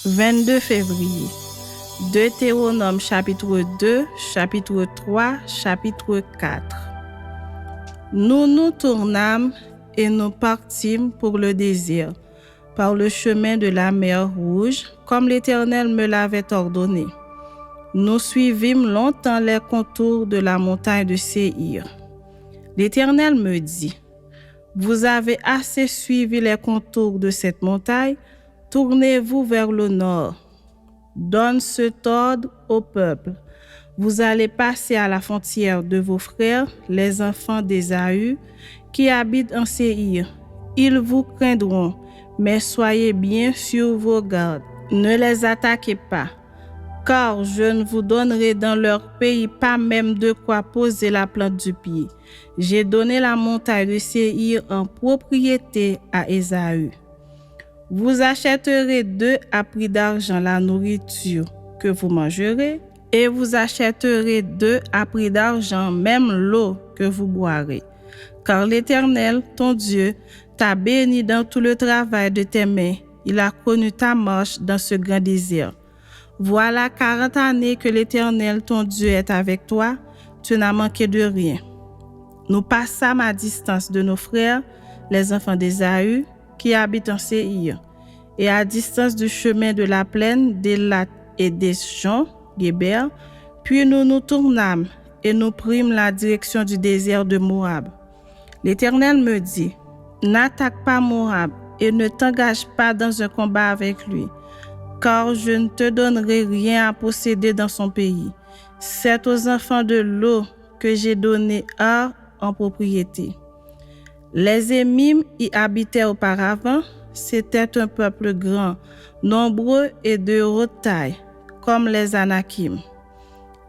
22 février. Deutéronome chapitre 2, chapitre 3, chapitre 4. Nous nous tournâmes et nous partîmes pour le désert, par le chemin de la mer Rouge, comme l'Éternel me l'avait ordonné. Nous suivîmes longtemps les contours de la montagne de Séhir. L'Éternel me dit, « Vous avez assez suivi les contours de cette montagne, tournez-vous vers le nord. Donne cet ordre au peuple. Vous allez passer à la frontière de vos frères, les enfants d'Ésaü, qui habitent en Séhir. Ils vous craindront, mais soyez bien sur vos gardes. Ne les attaquez pas, car je ne vous donnerai dans leur pays pas même de quoi poser la plante du pied. J'ai donné la montagne de Séhir en propriété à Ésaü. Vous achèterez d'eux à prix d'argent la nourriture que vous mangerez, et vous achèterez d'eux à prix d'argent même l'eau que vous boirez. Car l'Éternel, ton Dieu, t'a béni dans tout le travail de tes mains. Il a connu ta marche dans ce grand désert. Voilà 40 années que l'Éternel, ton Dieu, est avec toi. Tu n'as manqué de rien. Nous passâmes à distance de nos frères, les enfants d'Ésaü, qui habitent en Séhir, et à distance du chemin de la plaine d'Élat et des champs, Guébert, puis nous nous tournâmes et nous prîmes la direction du désert de Moab. L'Éternel me dit, « N'attaque pas Moab et ne t'engage pas dans un combat avec lui, car je ne te donnerai rien à posséder dans son pays. C'est aux enfants de Lot que j'ai donné Ar en propriété. » Les Émim y habitaient auparavant, c'était un peuple grand, nombreux et de haute taille, comme les Anakim.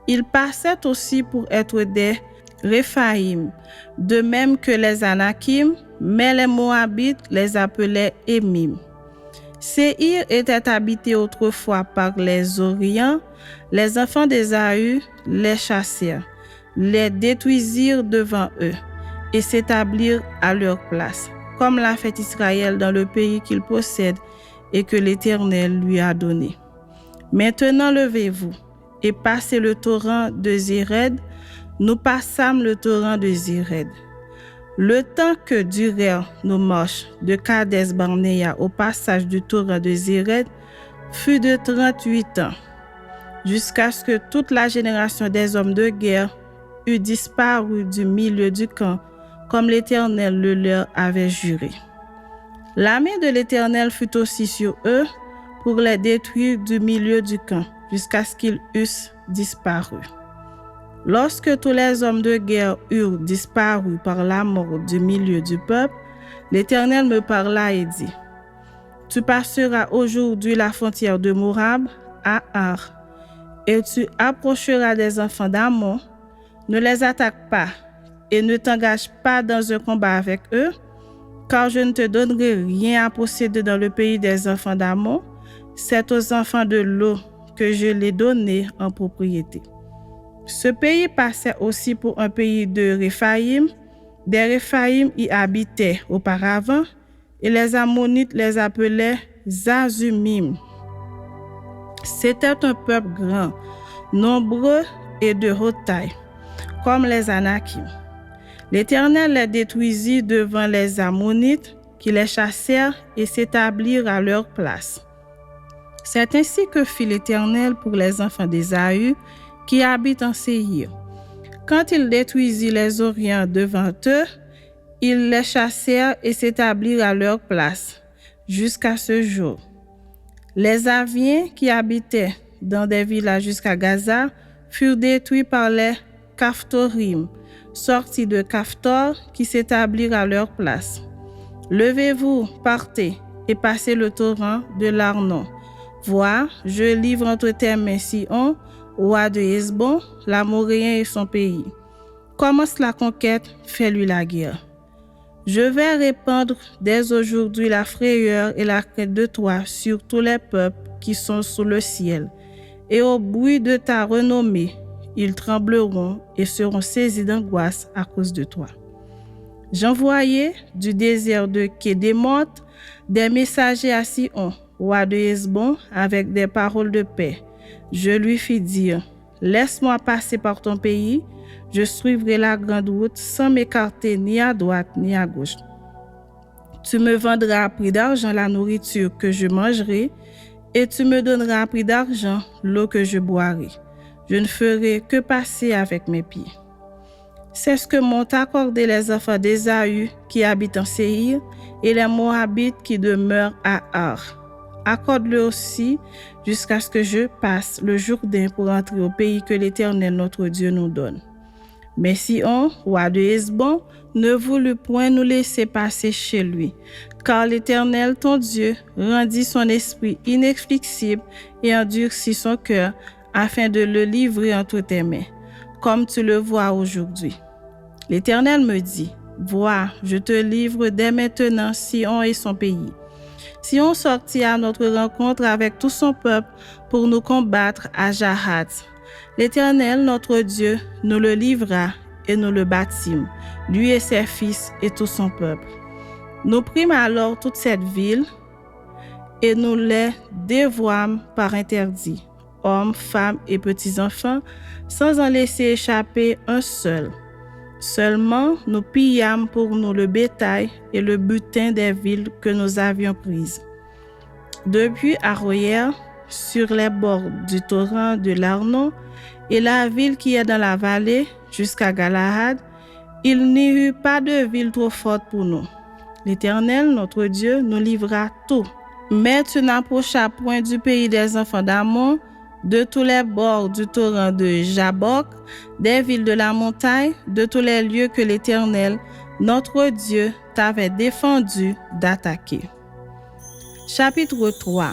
Ils passaient aussi pour être des Réphaïm, de même que les Anakim, mais les Moabites les appelaient Émim. Séhir était habité autrefois par les Orients, les enfants d'Ésaü les chassèrent, les détruisirent devant eux et s'établirent à leur place, comme l'a fait Israël dans le pays qu'il possède et que l'Éternel lui a donné. Maintenant levez-vous et passez le torrent de Zéred. Nous passâmes le torrent de Zéred. Le temps que durèrent nos marches de Kades Barnéa au passage du torrent de Zéred fut de 38 ans, jusqu'à ce que toute la génération des hommes de guerre eût disparu du milieu du camp, comme l'Éternel le leur avait juré. La main de l'Éternel fut aussi sur eux pour les détruire du milieu du camp, jusqu'à ce qu'ils eussent disparu. Lorsque tous les hommes de guerre eurent disparu par la mort du milieu du peuple, l'Éternel me parla et dit, « Tu passeras aujourd'hui la frontière de Moab à Ar, et tu approcheras des enfants d'Ammon. Ne les attaque pas et ne t'engage pas dans un combat avec eux, car je ne te donnerai rien à posséder dans le pays des enfants d'Ammon. C'est aux enfants de Lot que je l'ai donné en propriété. » Ce pays passait aussi pour un pays de Réphaïm. Des Réphaïm y habitaient auparavant, et les Ammonites les appelaient Zazumim. C'était un peuple grand, nombreux et de haute taille, comme les Anakim. L'Éternel les détruisit devant les Ammonites, qui les chassèrent et s'établirent à leur place. C'est ainsi que fit l'Éternel pour les enfants d'Ésaü, qui habitent en Séhir. Quand il détruisit les Orients devant eux, ils les chassèrent et s'établirent à leur place, jusqu'à ce jour. Les Aviens qui habitaient dans des villages jusqu'à Gaza furent détruits par les Caphtorim, sortis de Caphtor, qui s'établirent à leur place. Levez-vous, partez, et passez le torrent de l'Arnon. Vois, je livre entre tes mains Sihon, roi de Hesbon, l'Amoréen et son pays. Commence la conquête, fais-lui la guerre. Je vais répandre dès aujourd'hui la frayeur et la crainte de toi sur tous les peuples qui sont sous le ciel. Et au bruit de ta renommée, ils trembleront et seront saisis d'angoisse à cause de toi. J'envoyai du désert de Kédémoth des messagers à Sihon, roi de Hesbon, avec des paroles de paix. Je lui fis dire, « Laisse-moi passer par ton pays, je suivrai la grande route sans m'écarter ni à droite ni à gauche. Tu me vendras à prix d'argent la nourriture que je mangerai, et tu me donneras à prix d'argent l'eau que je boirai. Je ne ferai que passer avec mes pieds. » C'est ce que m'ont accordé les enfants d'Ésaü qui habitent en Séhir et les Moabites qui demeurent à Ar. Accorde-le aussi jusqu'à ce que je passe le Jourdain pour entrer au pays que l'Éternel notre Dieu nous donne. Mais Sihon, roi de Hesbon, ne voulut point nous laisser passer chez lui, car l'Éternel ton Dieu rendit son esprit inexflexible et endurcit son cœur afin de le livrer entre tes mains, comme tu le vois aujourd'hui. L'Éternel me dit, « Vois, je te livre dès maintenant Sihon et son pays. » Sihon sortit à notre rencontre avec tout son peuple pour nous combattre à Jahat. L'Éternel, notre Dieu, nous le livra et nous le battîmes, lui et ses fils et tout son peuple. Nous prîmes alors toute cette ville et nous les dévouâmes par interdit, hommes, femmes et petits-enfants, sans en laisser échapper un seul. Seulement, nous pillâmes pour nous le bétail et le butin des villes que nous avions prises. Depuis Aroër, sur les bords du torrent de l'Arnon, et la ville qui est dans la vallée, jusqu'à Galahad, il n'y eut pas de ville trop forte pour nous. L'Éternel, notre Dieu, nous livra tout. Mais tu n'approchas point du pays des enfants d'Ammon, de tous les bords du torrent de Jabok, des villes de la montagne, de tous les lieux que l'Éternel, notre Dieu, t'avait défendu d'attaquer. Chapitre 3.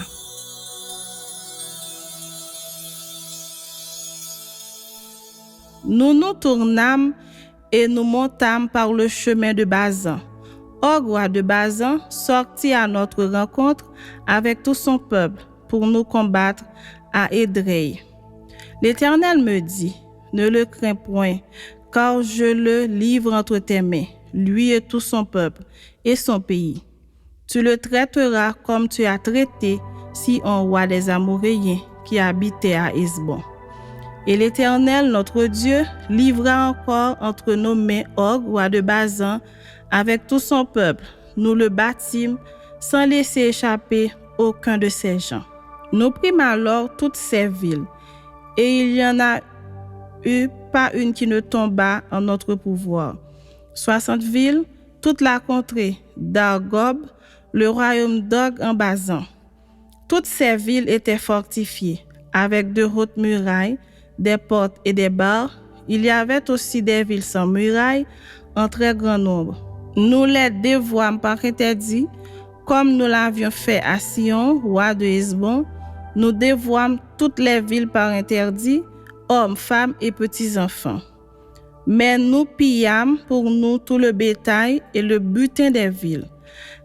Nous nous tournâmes et nous montâmes par le chemin de Bazan. Og, roi de Bazan, sortit à notre rencontre avec tout son peuple pour nous combattre à Édrei. L'Éternel me dit, « Ne le crains point, car je le livre entre tes mains, lui et tout son peuple et son pays. Tu le traiteras comme tu as traité Sihon, roi des Amoréens, qui habitait à Hesbon. » Et l'Éternel, notre Dieu, livra encore entre nos mains Og, roi de Bazan, avec tout son peuple. Nous le battîmes sans laisser échapper aucun de ses gens. Nous prîmes alors toutes ces villes, et il n'y en a eu pas une qui ne tomba en notre pouvoir. 60 villes, toute la contrée d'Argob, le royaume d'Og en Bazan. Toutes ces villes étaient fortifiées, avec de hautes murailles, des portes et des barres. Il y avait aussi des villes sans murailles, en très grand nombre. Nous les dévouâmes par interdit, comme nous l'avions fait à Sihon, roi de Hesbon. Nous dévouâmes toutes les villes par interdit, hommes, femmes et petits-enfants. Mais nous pillâmes pour nous tout le bétail et le butin des villes.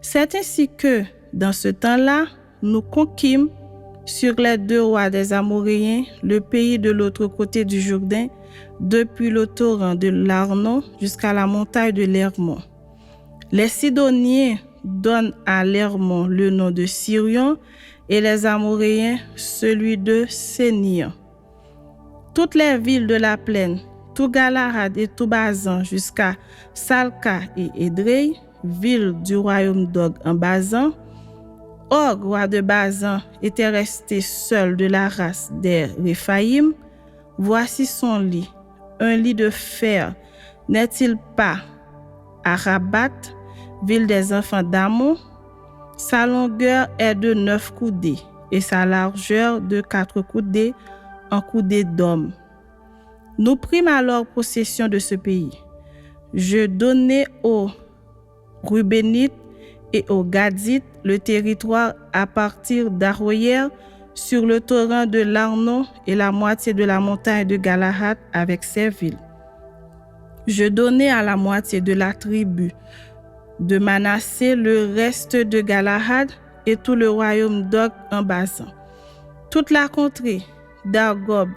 C'est ainsi que, dans ce temps-là, nous conquîmes sur les 2 rois des Amoréens le pays de l'autre côté du Jourdain, depuis le torrent de l'Arnon jusqu'à la montagne de l'Hermon. Les Sidoniens donnent à l'Hermon le nom de Sirion et les Amoréens celui de Sénir. Toutes les villes de la plaine, tout Galahad et tout Bazan jusqu'à Salca et Édrei, villes du royaume d'Og en Bazan. Og, roi de Bazan, était resté seul de la race des Réphaïm. Voici son lit, un lit de fer. N'est-il pas à Rabat, ville des enfants d'Ammon? Sa longueur est de 9 coudées et sa largeur de 4 coudées en coudées d'homme. Nous prîmes alors possession de ce pays. Je donnai aux Rubénites et aux Gadites le territoire à partir d'Aroër sur le torrent de l'Arnon et la moitié de la montagne de Galahad avec ses villes. Je donnai à la moitié de la tribu de Manassé le reste de Galahad et tout le royaume d'Og en Bazan. Toute la contrée d'Argob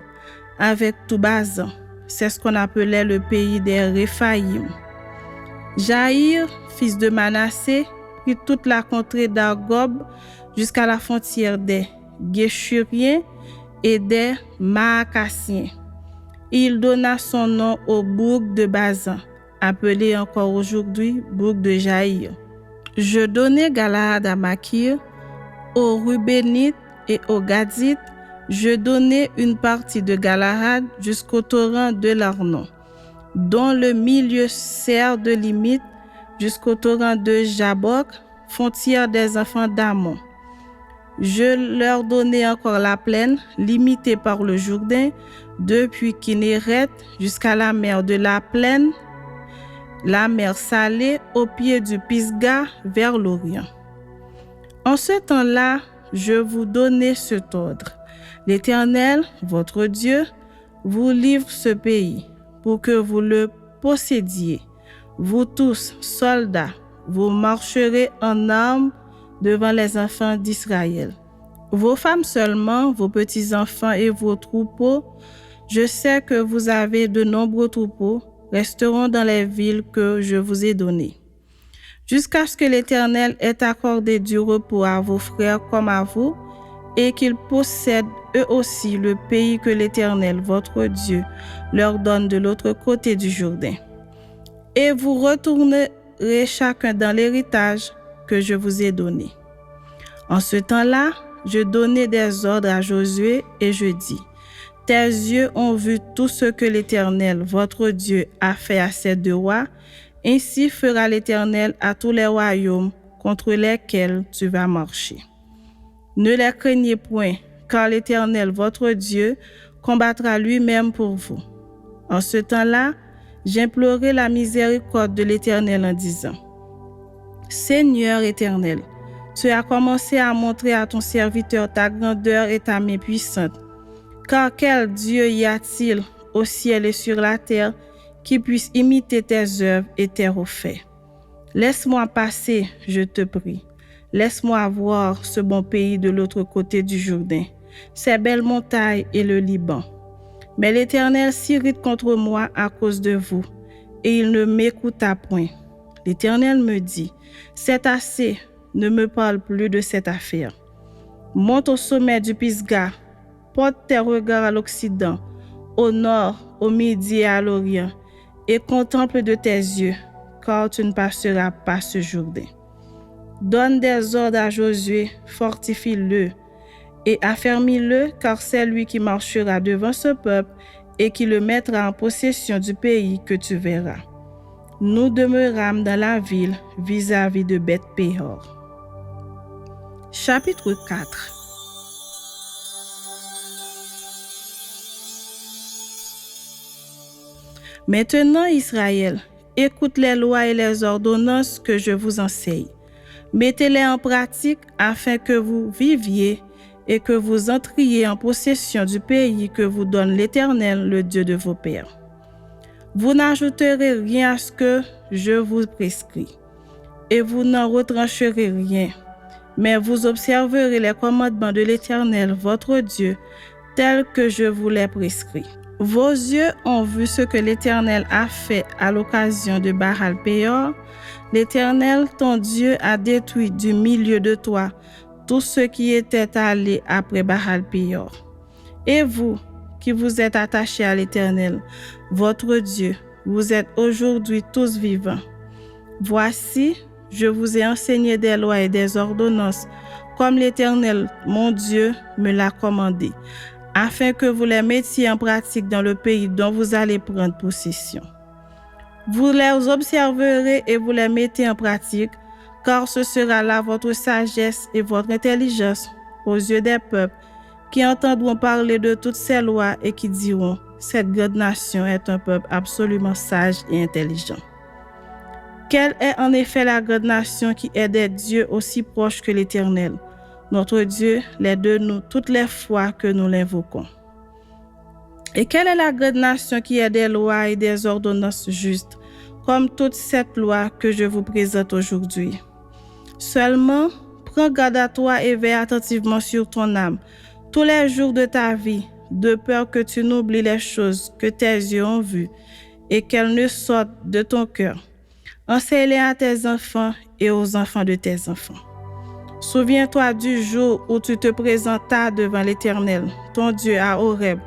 avec tout Bazan, c'est ce qu'on appelait le pays des Réphaïm. Jaïr, fils de Manassé, prit toute la contrée d'Argob jusqu'à la frontière des Guéchuriens et des Maacassiens. Il donna son nom au bourg de Bazan, appelé encore aujourd'hui bourg de Jaïr. Je donnai Galaad à Makir, aux Rubénites et aux Gadites. Je donnai une partie de Galaad jusqu'au torrent de l'Arnon, dont le milieu sert de limite jusqu'au torrent de Jabok, frontière des enfants d'Ammon. Je leur donnai encore la plaine, limitée par le Jourdain, depuis Kinéret jusqu'à la mer de la plaine, la mer Salée, au pied du Pisga, vers l'Orient. En ce temps-là, je vous donnai cet ordre. L'Éternel, votre Dieu, vous livre ce pays pour que vous le possédiez. Vous tous, soldats, vous marcherez en armes devant les enfants d'Israël. Vos femmes seulement, vos petits-enfants et vos troupeaux, je sais que vous avez de nombreux troupeaux, resteront dans les villes que je vous ai données. Jusqu'à ce que l'Éternel ait accordé du repos à vos frères comme à vous, et qu'ils possèdent eux aussi le pays que l'Éternel, votre Dieu, leur donne de l'autre côté du Jourdain. Et vous retournerez chacun dans l'héritage que je vous ai donné. En ce temps-là, je donnai des ordres à Josué et je dis, « Tes yeux ont vu tout ce que l'Éternel, votre Dieu, a fait à ces deux rois, ainsi fera l'Éternel à tous les royaumes contre lesquels tu vas marcher. Ne les craignez point, car l'Éternel, votre Dieu, combattra lui-même pour vous. » En ce temps-là, j'implorai la miséricorde de l'Éternel en disant, « Seigneur éternel, tu as commencé à montrer à ton serviteur ta grandeur et ta main puissante. Car quel Dieu y a-t-il au ciel et sur la terre qui puisse imiter tes œuvres et tes refaits? Laisse-moi passer, je te prie. Laisse-moi voir ce bon pays de l'autre côté du Jourdain, ces belles montagnes et le Liban. Mais l'Éternel s'irrite contre moi à cause de vous, et il ne m'écouta point. L'Éternel me dit, « C'est assez, ne me parle plus de cette affaire. Monte au sommet du Pisga, porte tes regards à l'Occident, au nord, au midi et à l'Orient, et contemple de tes yeux, car tu ne passeras pas ce Jourdain. Donne des ordres à Josué, fortifie-le et affermis-le, car c'est lui qui marchera devant ce peuple et qui le mettra en possession du pays que tu verras. » Nous demeurâmes dans la ville vis-à-vis de Beth-Péor. Chapitre 4. Maintenant, Israël, écoute les lois et les ordonnances que je vous enseigne. Mettez-les en pratique afin que vous viviez et que vous entriez en possession du pays que vous donne l'Éternel, le Dieu de vos pères. Vous n'ajouterez rien à ce que je vous prescris, et vous n'en retrancherez rien, mais vous observerez les commandements de l'Éternel, votre Dieu, tels que je vous les prescris. Vos yeux ont vu ce que l'Éternel a fait à l'occasion de Baal-Péor. L'Éternel, ton Dieu, a détruit du milieu de toi tout ce qui était allé après Baal-Péor. Et vous, qui vous êtes attachés à l'Éternel, votre Dieu, vous êtes aujourd'hui tous vivants. Voici, je vous ai enseigné des lois et des ordonnances, comme l'Éternel, mon Dieu, me l'a commandé, afin que vous les mettiez en pratique dans le pays dont vous allez prendre possession. Vous les observerez et vous les mettez en pratique, car ce sera là votre sagesse et votre intelligence aux yeux des peuples qui entendront parler de toutes ces lois et qui diront, « Cette grande nation est un peuple absolument sage et intelligent. » Quelle est en effet la grande nation qui est des dieux aussi proches que l'Éternel, notre Dieu, les de nous toutes les fois que nous l'invoquons? Et quelle est la grande nation qui est des lois et des ordonnances justes, comme toute cette loi que je vous présente aujourd'hui? Seulement, prends garde à toi et veille attentivement sur ton âme, tous les jours de ta vie, de peur que tu n'oublies les choses que tes yeux ont vues et qu'elles ne sortent de ton cœur. Enseigne-les à tes enfants et aux enfants de tes enfants. Souviens-toi du jour où tu te présentas devant l'Éternel, ton Dieu, à Horeb,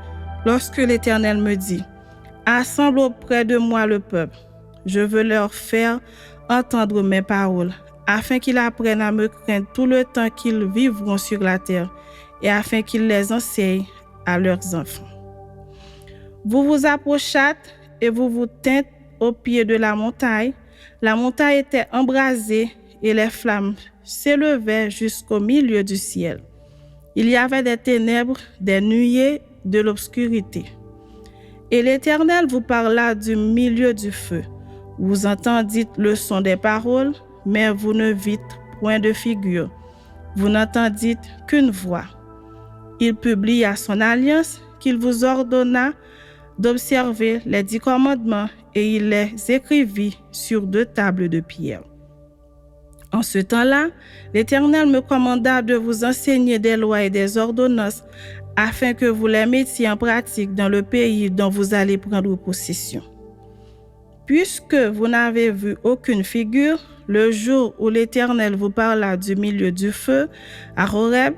lorsque l'Éternel me dit, « Assemble auprès de moi le peuple. Je veux leur faire entendre mes paroles, afin qu'ils apprennent à me craindre tout le temps qu'ils vivront sur la terre, et afin qu'ils les enseignent à leurs enfants. » Vous vous approchâtes et vous vous tîntes au pied de la montagne. La montagne était embrasée et les flammes s'élevaient jusqu'au milieu du ciel. Il y avait des ténèbres, des nuées, de l'obscurité. Et l'Éternel vous parla du milieu du feu. Vous entendîtes le son des paroles, mais vous ne vîtes point de figure. Vous n'entendîtes qu'une voix. Il publia son alliance qu'il vous ordonna d'observer les 10 commandements et il les écrivit sur 2 tables de pierre. En ce temps-là, l'Éternel me commanda de vous enseigner des lois et des ordonnances afin que vous les mettiez en pratique dans le pays dont vous allez prendre possession. Puisque vous n'avez vu aucune figure, le jour où l'Éternel vous parla du milieu du feu à Horeb,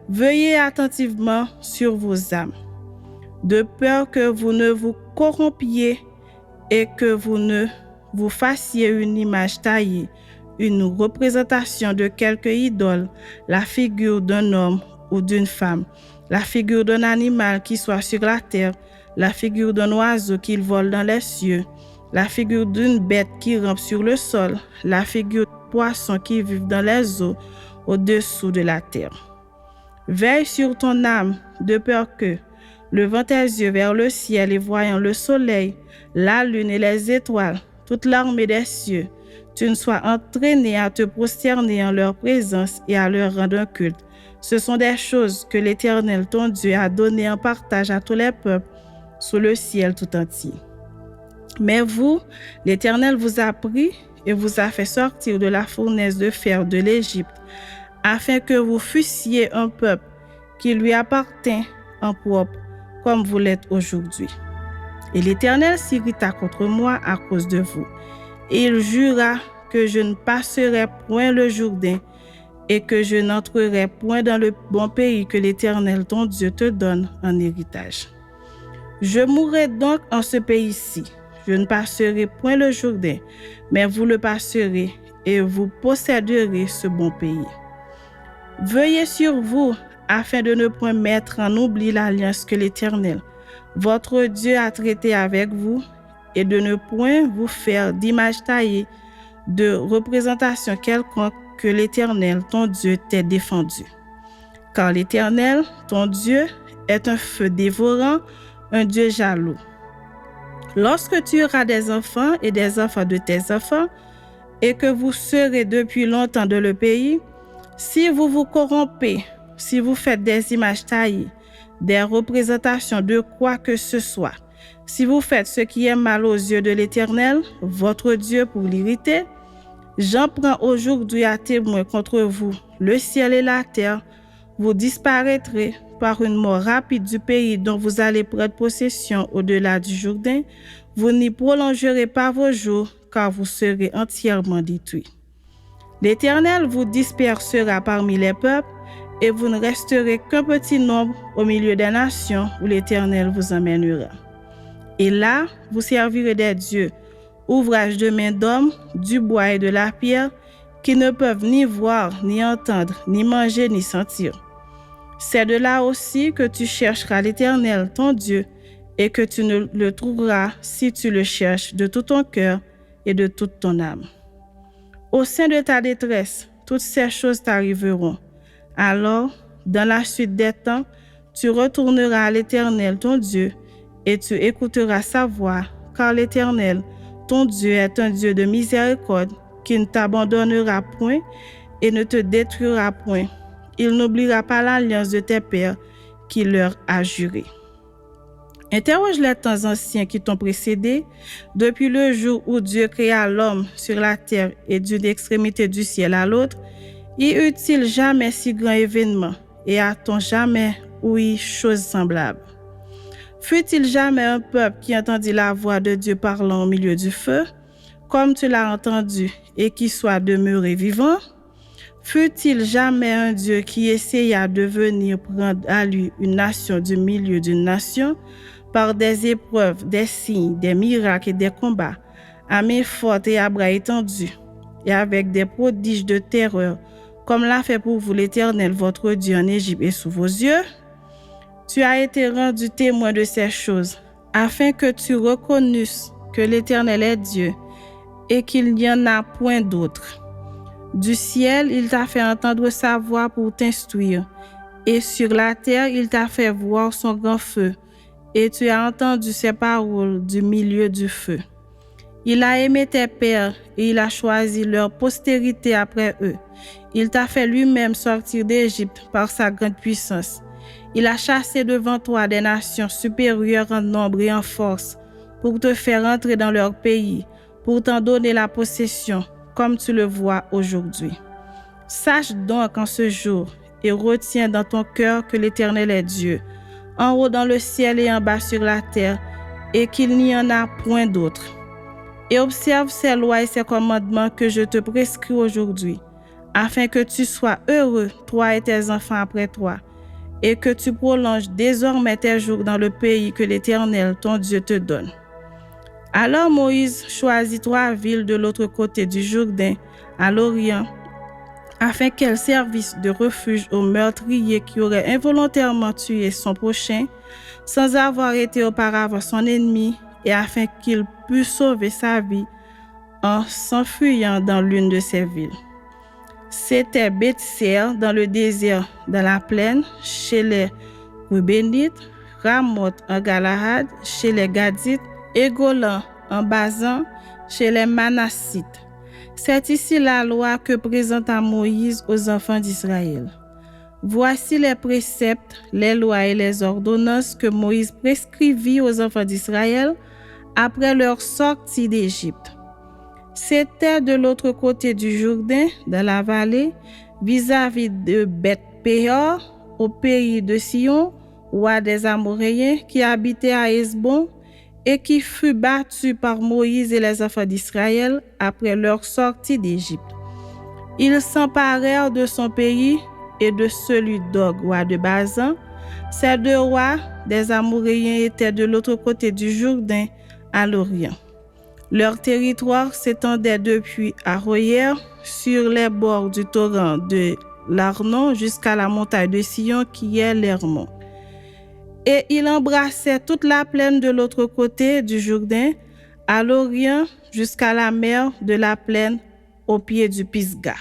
veillez attentivement sur vos âmes, de peur que vous ne vous corrompiez et que vous ne vous fassiez une image taillée, une représentation de quelque idole, la figure d'un homme ou d'une femme, la figure d'un animal qui soit sur la terre, la figure d'un oiseau qui vole dans les cieux, la figure d'une bête qui rampe sur le sol, la figure de poissons qui vivent dans les eaux au-dessous de la terre. Veille sur ton âme, de peur que, levant tes yeux vers le ciel et voyant le soleil, la lune et les étoiles, toute l'armée des cieux, tu ne sois entraîné à te prosterner en leur présence et à leur rendre un culte. Ce sont des choses que l'Éternel, ton Dieu, a données en partage à tous les peuples sous le ciel tout entier. Mais vous, l'Éternel vous a pris et vous a fait sortir de la fournaise de fer de l'Égypte, afin que vous fussiez un peuple qui lui appartient en propre, comme vous l'êtes aujourd'hui. Et l'Éternel s'irrita contre moi à cause de vous. Et il jura que je ne passerai point le Jourdain et que je n'entrerai point dans le bon pays que l'Éternel ton Dieu te donne en héritage. Je mourrai donc en ce pays-ci. Je ne passerai point le Jourdain, mais vous le passerez et vous posséderez ce bon pays. Veillez sur vous afin de ne point mettre en oubli l'alliance que l'Éternel, votre Dieu, a traitée avec vous et de ne point vous faire d'image taillée, de représentation quelconque que l'Éternel, ton Dieu, t'ait défendu. Car l'Éternel, ton Dieu, est un feu dévorant, un Dieu jaloux. Lorsque tu auras des enfants et des enfants de tes enfants, et que vous serez depuis longtemps dans le pays, si vous vous corrompez, si vous faites des images taillées, des représentations de quoi que ce soit, si vous faites ce qui est mal aux yeux de l'Éternel, votre Dieu, pour l'irriter, j'en prends aujourd'hui à témoin contre vous le ciel et la terre, vous disparaîtrez par une mort rapide du pays dont vous allez prendre possession au-delà du Jourdain, vous n'y prolongerez pas vos jours, car vous serez entièrement détruits. L'Éternel vous dispersera parmi les peuples, et vous ne resterez qu'un petit nombre au milieu des nations où l'Éternel vous emmènera. Et là, vous servirez des dieux, ouvrages de main d'hommes, du bois et de la pierre, qui ne peuvent ni voir, ni entendre, ni manger, ni sentir. C'est de là aussi que tu chercheras l'Éternel, ton Dieu, et que tu ne le trouveras si tu le cherches de tout ton cœur et de toute ton âme. Au sein de ta détresse, toutes ces choses t'arriveront. Alors, dans la suite des temps, tu retourneras à l'Éternel, ton Dieu, et tu écouteras sa voix, car l'Éternel, ton Dieu, est un Dieu de miséricorde, qui ne t'abandonnera point et ne te détruira point. Il n'oubliera pas l'alliance de tes pères qu'il leur a juré. Interroge les temps anciens qui t'ont précédé, depuis le jour où Dieu créa l'homme sur la terre et d'une extrémité du ciel à l'autre, y eut-il jamais si grand événement, et a-t-on jamais ouï chose semblable? Fut-il jamais un peuple qui entendit la voix de Dieu parlant au milieu du feu, comme tu l'as entendu, et qui soit demeuré vivant? Fut-il jamais un Dieu qui essaya de venir prendre à lui une nation du milieu d'une nation par des épreuves, des signes, des miracles et des combats, à main forte et à bras étendus, et avec des prodiges de terreur, comme l'a fait pour vous l'Éternel, votre Dieu en Égypte et sous vos yeux? Tu as été rendu témoin de ces choses, afin que tu reconnusses que l'Éternel est Dieu et qu'il n'y en a point d'autre. Du ciel, il t'a fait entendre sa voix pour t'instruire, et sur la terre, il t'a fait voir son grand feu, et tu as entendu ses paroles du milieu du feu. Il a aimé tes pères, et il a choisi leur postérité après eux. Il t'a fait lui-même sortir d'Égypte par sa grande puissance. Il a chassé devant toi des nations supérieures en nombre et en force, pour te faire entrer dans leur pays, pour t'en donner la possession, comme tu le vois aujourd'hui. Sache donc en ce jour et retiens dans ton cœur que l'Éternel est Dieu, en haut dans le ciel et en bas sur la terre, et qu'il n'y en a point d'autre. Et observe ces lois et ces commandements que je te prescris aujourd'hui, afin que tu sois heureux, toi et tes enfants après toi, et que tu prolonges désormais tes jours dans le pays que l'Éternel, ton Dieu, te donne. Alors Moïse choisit 3 villes de l'autre côté du Jourdain, à l'Orient, afin qu'elles servissent de refuge aux meurtriers qui auraient involontairement tué son prochain, sans avoir été auparavant son ennemi, et afin qu'il pût sauver sa vie en s'enfuyant dans l'une de ces villes. C'était Beth-Seer dans le désert, dans la plaine, chez les Roubénites, Ramoth en Galahad, chez les Gadites, et Golan en Basan, chez les Manassites. C'est ici la loi que présenta Moïse aux enfants d'Israël. Voici les préceptes, les lois et les ordonnances que Moïse prescrivit aux enfants d'Israël après leur sortie d'Égypte. C'était de l'autre côté du Jourdain, dans la vallée, vis-à-vis de Beth-Péor, au pays de Sion, roi des Amoréens, qui habitait à Hesbon, et qui fut battu par Moïse et les enfants d'Israël après leur sortie d'Égypte. Ils s'emparèrent de son pays et de celui d'Og, roi de Basan. Ces 2 rois des Amoréens étaient de l'autre côté du Jourdain, à l'Orient. Leur territoire s'étendait depuis Aroër, sur les bords du torrent de l'Arnon, jusqu'à la montagne de Sion, qui est l'Hermon. Et il embrassait toute la plaine de l'autre côté du Jourdain, à l'Orient, jusqu'à la mer de la plaine, au pied du Pisga.